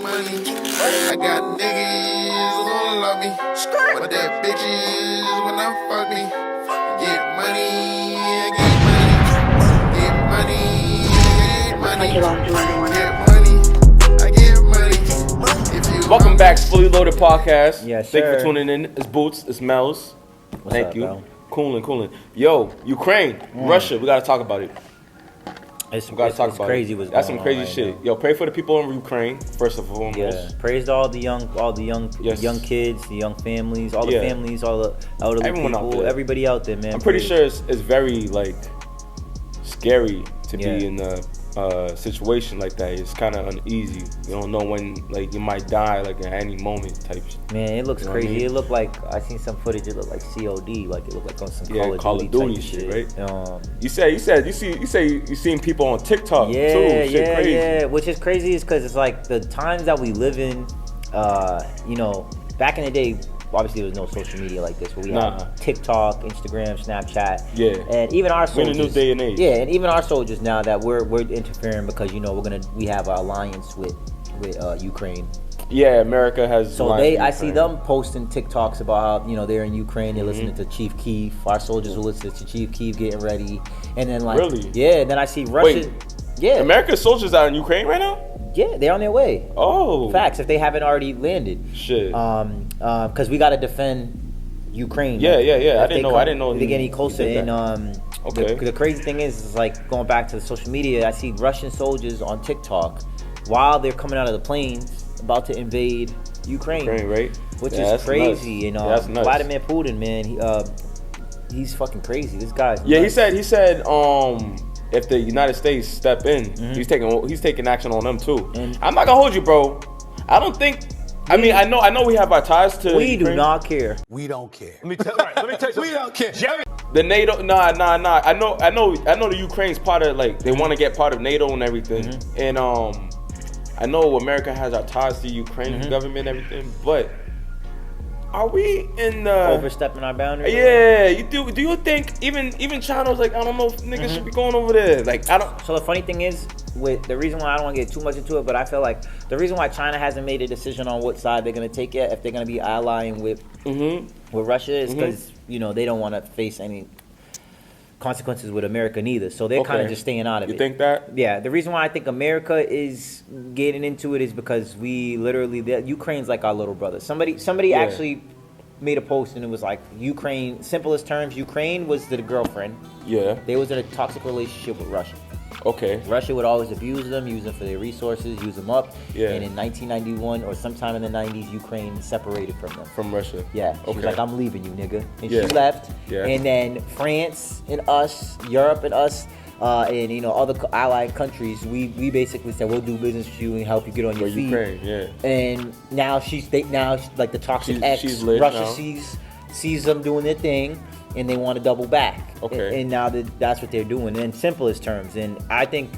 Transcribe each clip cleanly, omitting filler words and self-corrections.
money. I got niggas who love me, but that bitches when I fuck me. Get money, get money, get money, get money. If you Welcome back to Fully Loaded Podcast. Yes, Thank you sir. for tuning in. It's Boots, it's Mel's. What's Thank up, you. bro? Cooling. Yo, Ukraine, Russia, we gotta talk about it. It's Crazy. That's some crazy shit. Yo, pray for the people in Ukraine first and foremost. Yeah, praise to all the young Yes. young kids, the young families, all the Yeah. families, all the elderly Everyone out people, there. everybody out there, man. I'm pretty praise. sure it's very like scary to Yeah. be in a situation like that. It's kind of uneasy. You don't know when like you might die like at any moment type shit. Man, it looks You know what I crazy. mean? It looked like I seen some footage. It looked like COD, like it looked like on some Call of Duty type shit, right? You You seen people on TikTok too. yeah, Shit crazy. yeah. Which is crazy is because it's like the times that we live in. Back in the day, obviously there was no social media like this, but we had TikTok, Instagram, Snapchat. Yeah. And even our We're in soldiers. a new day and age. Yeah, and even our soldiers now that we're interfering because we have an alliance with Ukraine. Yeah, America has. So lines with I see Ukraine. them posting TikToks about how they're in Ukraine, they're listening to Chief Keef. Our soldiers will listen to Chief Keef getting ready, and then like Really? yeah, and then I see Russia. Wait, yeah, America's soldiers out in Ukraine right now? yeah, they're on their way. Oh, Facts if they haven't already landed. shit. Because we got to defend Ukraine. Yeah. If I they didn't know. If they get any closer, you did and that. Okay. the crazy thing is like going back to the social media. I see Russian soldiers on TikTok while they're coming out of the planes about to invade Ukraine, right? which Yeah, is that's crazy. nuts. And Yeah, that's nuts. Vladimir Putin, man, he's fucking crazy. This guy's Yeah, nuts. he said if the United States step in, he's taking action on them too. And- I'm not gonna hold you, bro. I don't think. I mean, I know we have our ties to. We do Ukraine. not care. We don't care. Let me tell you something. We don't care. Jerry. The NATO, nah. I know the Ukraine's part of like they want to get part of NATO and everything, and I know America has our ties to Ukraine government and everything, but are we in the Overstepping our boundaries. Yeah, you do. Do you think even China's like I don't know if niggas should be going over there? Like I don't. So the funny thing is, with the reason why I don't want to get too much into it, but I feel like the reason why China hasn't made a decision on what side they're gonna take yet, if they're gonna be allying with Russia, is because they don't want to face any consequences with America neither. So they're kind of just staying out of it. You think that? Yeah, the reason why I think America is getting into it is because Ukraine's like our little brother. Somebody actually made a post and it was like Ukraine, simplest terms, Ukraine was the girlfriend. Yeah. They was in a toxic relationship with Russia. Okay. Russia would always abuse them, use them for their resources, use them up. Yeah. And in 1991 or sometime in the 90s, Ukraine separated from them. From Russia. Yeah. She was Okay. like, I'm leaving you, nigga. And Yeah. she left. Yeah. And then France and us, Europe and us, and other allied countries, we basically said we'll do business with you and help you get on your For feet. Ukraine, yeah. And now she's like the toxic She's ex. lit Russia now. sees them doing their thing, and they want to double back. Okay. And now that's what they're doing in simplest terms. And I think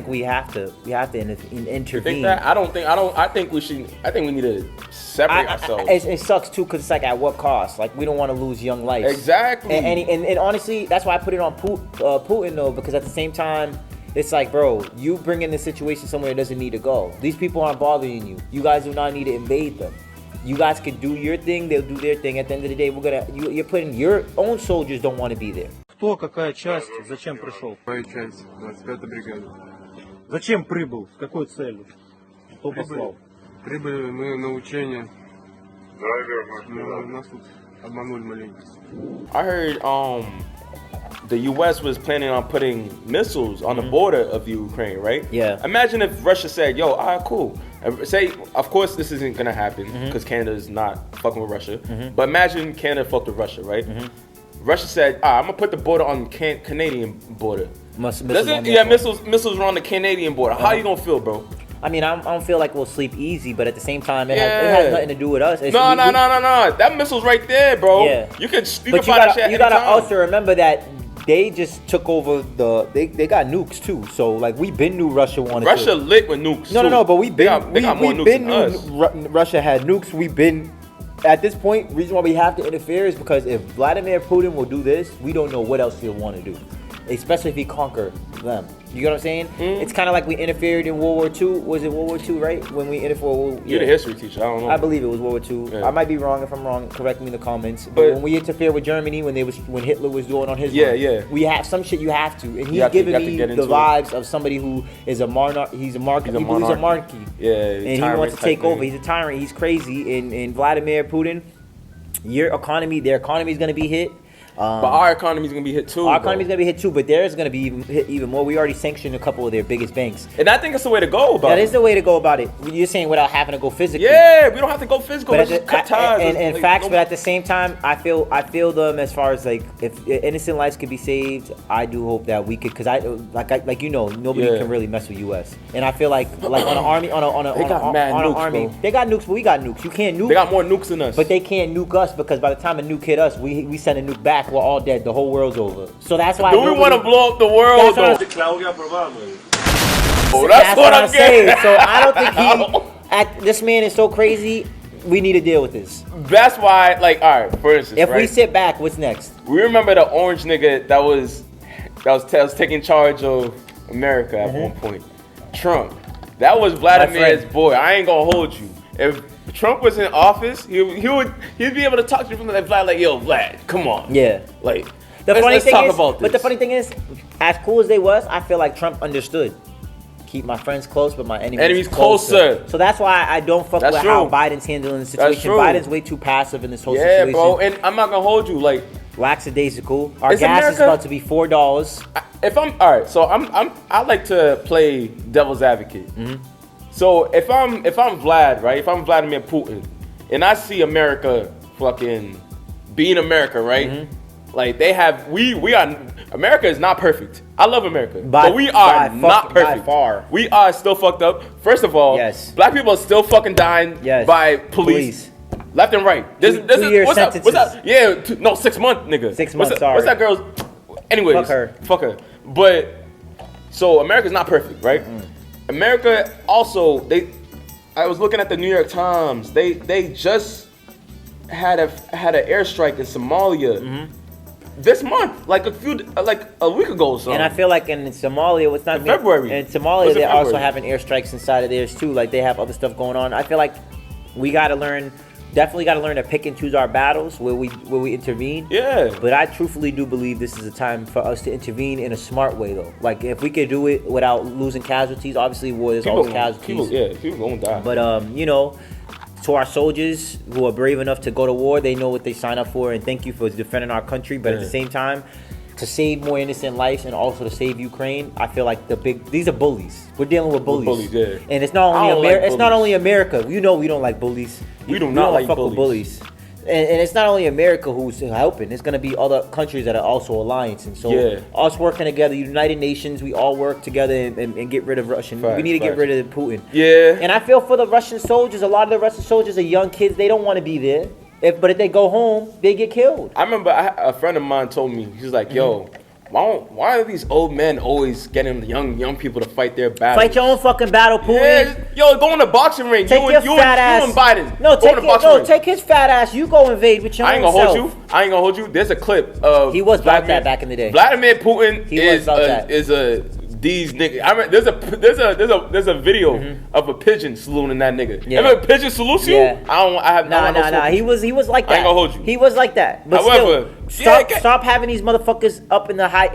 we have to intervene. You think that? I think we need to separate ourselves. It sucks too because it's like at what cost? Like we don't want to lose young lives. Exactly. And honestly, that's why I put it on Putin though, because at the same time, it's like, bro, you bring in the situation somewhere that doesn't need to go. These people aren't bothering you. You guys do not need to invade them. You guys can do your thing, they'll do their thing. At the end of the day, you're putting your own soldiers don't want to be there. Кто, какая часть, зачем пришел? Моя часть, 25-я бригада. Зачем прибыл? С какой целью? Кто послал? Прибыли мы на учение. Но нас тут обманули маленько. I heard the U.S. was planning on putting missiles on the border of Ukraine, right? Yeah. Imagine if Russia said, "Yo, all right, cool." Say, of course, this isn't gonna happen because Canada is not fucking with Russia. But imagine Canada fucked with Russia, right? Russia said, I'm gonna put the border on Canadian border. Missiles are on the Canadian border. How you gonna feel, bro? I mean, I don't feel like we'll sleep easy, but at the same time, it has nothing to do with us. No. That missile's right there, bro. Yeah. You can But find that shit you gotta anytime. also remember that they just took over they got nukes too. So like we been knew Russia wanted Russia to. lit with nukes. No, but we got more nukes been than knew us. Russia had nukes. We've been at this point. Reason why we have to interfere is because if Vladimir Putin will do this, we don't know what else he'll want to do, especially if he conquer them. You know what I'm saying? It's kind of like we interfered in World War II. Was it World War II, right? When we interfered. You're the history teacher. I don't know. I believe it was World War II. Yeah. I might be wrong. If I'm wrong, correct me in the comments. But when we interfered with Germany, when Hitler was doing on his run, we have some shit you have to. And he's giving me the vibes of somebody who is a monarch. He's a monarchy. He believes a monarchy. Yeah, and he wants to take over. He's a tyrant. He's crazy. And Vladimir Putin, their economy is going to be hit. But our economy is going to be hit too. Our economy is going to be hit too, but theirs is going to be hit even more. We already sanctioned a couple of their biggest banks. And I think it's the way to go about it. That is the way to go about it. You're saying without having to go physically. Yeah, we don't have to go physical. But Let's just cut ties. And like, facts, but at the same time, I feel them as far as like if innocent lives could be saved. I do hope that we could, because nobody can really mess with U.S. And I feel like on an army they got nukes, but we got nukes. You can't nuke. They got more nukes than us. But they can't nuke us because by the time a nuke hit us, we send a nuke back. We're all dead. The whole world's over. So that's why. Do we want to blow up the world? That's what I'm saying. So I don't think this man is so crazy. We need to deal with this. That's why, like, all right. For instance, if we sit back, what's next? We remember the orange nigga that was taking charge of America at one point. Trump. That was Vladimir's boy. I ain't gonna hold you. If Trump was in office, he'd be able to talk to you from like Vlad, like, yo, Vlad, come on. Yeah. Like, let's talk about this. But the funny thing is, as cool as they was, I feel like Trump understood. Keep my friends close, but my enemies closer. So that's why I don't fuck with how Biden's handling the situation. Biden's way too passive in this whole situation. Yeah, bro. And I'm not gonna hold you. Like, lackadaisical. Our gas is about to be $4. If I'm all right, so I like to play devil's advocate. So if I'm Vlad, right? If I'm Vladimir Putin, and I see America fucking being America, right? Like America is not perfect. I love America, but we are not perfect. By far. We are still fucked up. First of all, black people are still fucking dying by police. Left and right. There's 2 year sentences. What's that? Yeah, 6 months, nigga. 6 months, What's that girl's? Anyways, fuck her. But so America's not perfect, right? America also, I was looking at the New York Times. They just had an airstrike in Somalia this month, like a week ago or something. And I feel like in Somalia, what's not February. In Somalia, they're also having airstrikes inside of theirs too. Like they have other stuff going on. I feel like we definitely got to learn to pick and choose our battles where we intervene. Yeah. But I truthfully do believe this is a time for us to intervene in a smart way, though. Like if we could do it without losing casualties, obviously war there's always casualties. People gonna die. But to our soldiers who are brave enough to go to war, they know what they sign up for, and thank you for defending our country. But at the same time, to save more innocent lives and also to save Ukraine, I feel like these are bullies. We're dealing with bullies. And it's not only America. You know we don't like bullies. We do not like bullies. And it's not only America who's helping. It's going to be other countries that are also alliancing. So us working together, United Nations, we all work together and get rid of Russian. We need to get rid of Putin. Yeah. And I feel for the Russian soldiers. A lot of the Russian soldiers are young kids. They don't want to be there. But if they go home, they get killed. I remember a friend of mine told me, he was like, yo, why are these old men always getting young people to fight their battles? Fight your own fucking battle, Putin. Yeah, yo, go in the boxing ring. Take your fat ass. You and Biden. No, take his fat ass. You go invade with your own self. I ain't gonna hold you. There's a clip of he was about that back in the day. Vladimir Putin is these niggas. I mean, there's a video of a pigeon saluting that nigga. Yeah. Remember a pigeon salutes you? Yeah. Nah. He was like that. I ain't gonna hold you. He was like that. But however, stop having these motherfuckers up in the high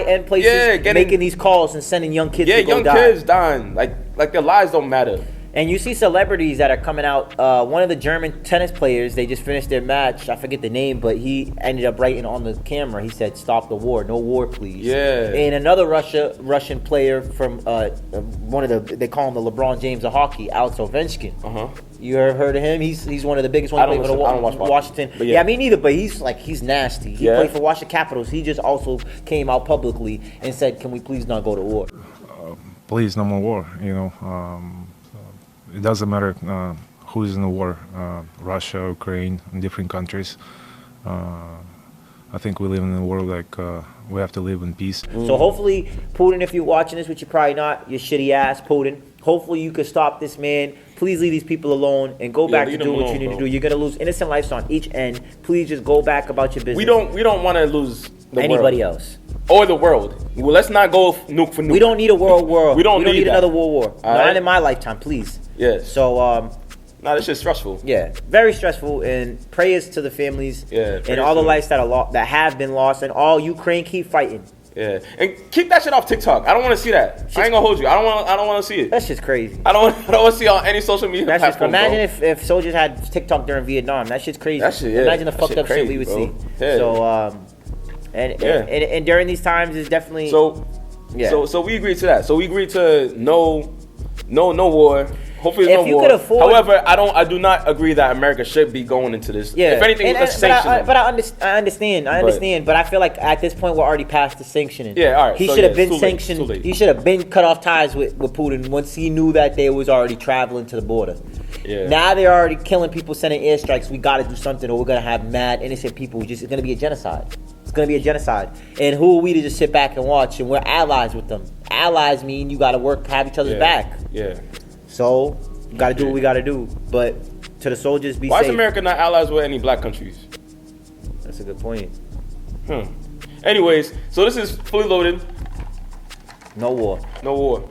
end places, making these calls and sending young kids to go die. Yeah, young kids dying. Like their lives don't matter. And you see celebrities that are coming out. One of the German tennis players, they just finished their match. I forget the name, but he ended up writing on the camera. He said, "Stop the war, no war, please." Yeah. And another Russian player from they call him the LeBron James of hockey, Alex Ovechkin. You ever heard of him? He's one of the biggest ones playing for Washington. Yeah, me neither. But he's nasty. He played for Washington Capitals. He just also came out publicly and said, "Can we please not go to war?" Please, no more war. It doesn't matter who is in the war, Russia, Ukraine, in different countries. I think we live in a world like we have to live in peace. So hopefully, Putin, if you're watching this, which you're probably not, you shitty ass Putin, hopefully you could stop this man. Please leave these people alone and go back to do what you need to do. You're going to lose innocent lives on each end. Please just go back about your business. We don't want to lose anybody else. or the world. Well, let's not go nuke for nuke. We don't need a world war. We don't need that. another world war. Not right? in my lifetime, please. Yeah. So Nah, this shit's stressful. yeah, very stressful. And prayers to the families. Yeah, And all the lives that are that have been lost, and all Ukraine keep fighting. Yeah, and keep that shit off TikTok. I don't want to see that. I ain't gonna hold you. I don't want to see it. That's just crazy. I don't want to see it on any social media That's just, platform. imagine bro. if soldiers had TikTok during Vietnam. That shit's crazy. That shit, yeah. Imagine the That fucked shit up shit we crazy, would bro. see. Yeah. So and during these times is definitely So we agreed to that. So we agreed to no war. Hopefully there's If no you war. could afford- However, I do not agree that America should be going into this. yeah. If anything, let's sanction them. But I understand. But I feel like at this point we're already past the sanctioning. Yeah, all right. He So, should have yeah, been it's too late. sanctioned. Too late. He should have been cut off ties with Putin once he knew that they was already traveling to the border. Yeah. Now they're already killing people, sending airstrikes. We got to do something, or we're gonna have mad innocent people. It's gonna be a genocide. It's gonna be a genocide. And who are we to just sit back and watch? And we're allies with them. Allies mean you got to have each other's back. Yeah. So we got to do what we got to do. But to the soldiers, be Why safe. is America not allies with any black countries? That's a good point. Anyways, so this is fully loaded. No war. No war.